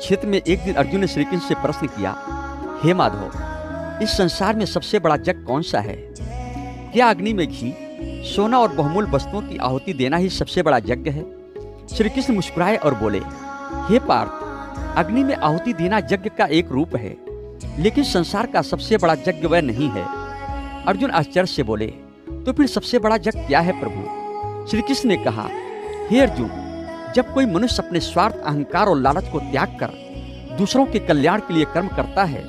क्षेत्र में एक दिन अर्जुन ने श्री कृष्ण से प्रश्न किया, हे माधव, इस संसार में सबसे बड़ा यज्ञ कौन सा है? क्या अग्नि में घी, सोना और बहुमूल्य वस्तुओं की आहुति देना ही सबसे बड़ा यज्ञ है? श्री कृष्ण मुस्कुराए और बोले, हे पार्थ, अग्नि में आहुति देना यज्ञ का एक रूप है, लेकिन संसार का सबसे बड़ा यज्ञ वह नहीं है। अर्जुन आश्चर्य से बोले, तो फिर सबसे बड़ा यज्ञ क्या है प्रभु? श्री कृष्ण ने कहा, हे अर्जुन, जब कोई मनुष्य अपने स्वार्थ, अहंकार और लालच को त्याग कर दूसरों के कल्याण के लिए कर्म करता है,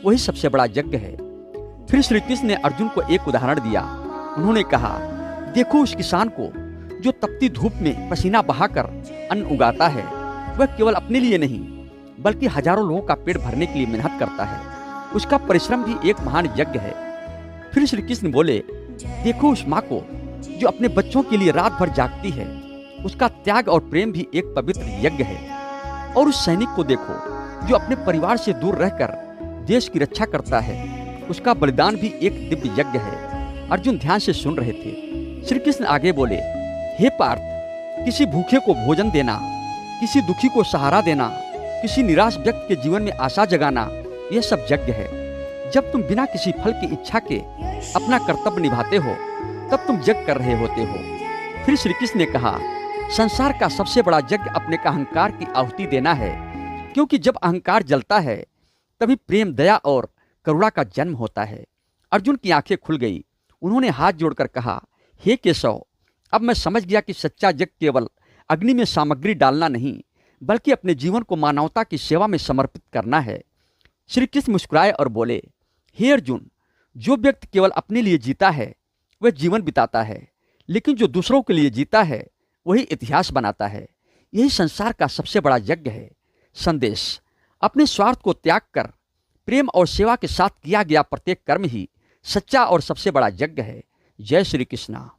वही सबसे बड़ा यज्ञ है। फिर श्री कृष्ण ने अर्जुन को एक उदाहरण दिया। उन्होंने कहा, देखो उस किसान को जो तपती धूप में पसीना बहाकर अन्न उगाता है, वह केवल अपने लिए नहीं बल्कि हजारों लोगों का पेट भरने के लिए मेहनत करता है। उसका परिश्रम भी एक महान यज्ञ है। फिर श्री कृष्ण बोले, देखो उस माँ को जो अपने बच्चों के लिए रात भर जागती है, उसका त्याग और प्रेम भी एक पवित्र यज्ञ है। और उस सैनिक को देखो जो अपने परिवार से दूर रहकर देश की रक्षा करता है, उसका बलिदान भी एक दिव्य यज्ञ है। अर्जुन ध्यान से सुन रहे थे। श्री कृष्ण आगे बोले, हे पार्थ, किसी भूखे को भोजन देना, किसी दुखी को सहारा देना, किसी निराश व्यक्ति के जीवन में आशा जगाना, यह सब यज्ञ है। जब तुम बिना किसी फल की इच्छा के अपना कर्तव्य निभाते हो, तब तुम यज्ञ कर रहे होते हो। फिर श्री कृष्ण ने कहा, संसार का सबसे बड़ा यज्ञ अपने का अहंकार की आहुति देना है, क्योंकि जब अहंकार जलता है तभी प्रेम, दया और करुणा का जन्म होता है। अर्जुन की आंखें खुल गई। उन्होंने हाथ जोड़कर कहा, हे केशव, अब मैं समझ गया कि सच्चा यज्ञ केवल अग्नि में सामग्री डालना नहीं, बल्कि अपने जीवन को मानवता की सेवा में समर्पित करना है। श्री कृष्ण मुस्कुराए और बोले, हे अर्जुन, जो व्यक्ति केवल अपने लिए जीता है वह जीवन बिताता है, लेकिन जो दूसरों के लिए जीता है वही इतिहास बनाता है। यही संसार का सबसे बड़ा यज्ञ है। संदेश, अपने स्वार्थ को त्याग कर प्रेम और सेवा के साथ किया गया प्रत्येक कर्म ही सच्चा और सबसे बड़ा यज्ञ है। जय श्री कृष्णा।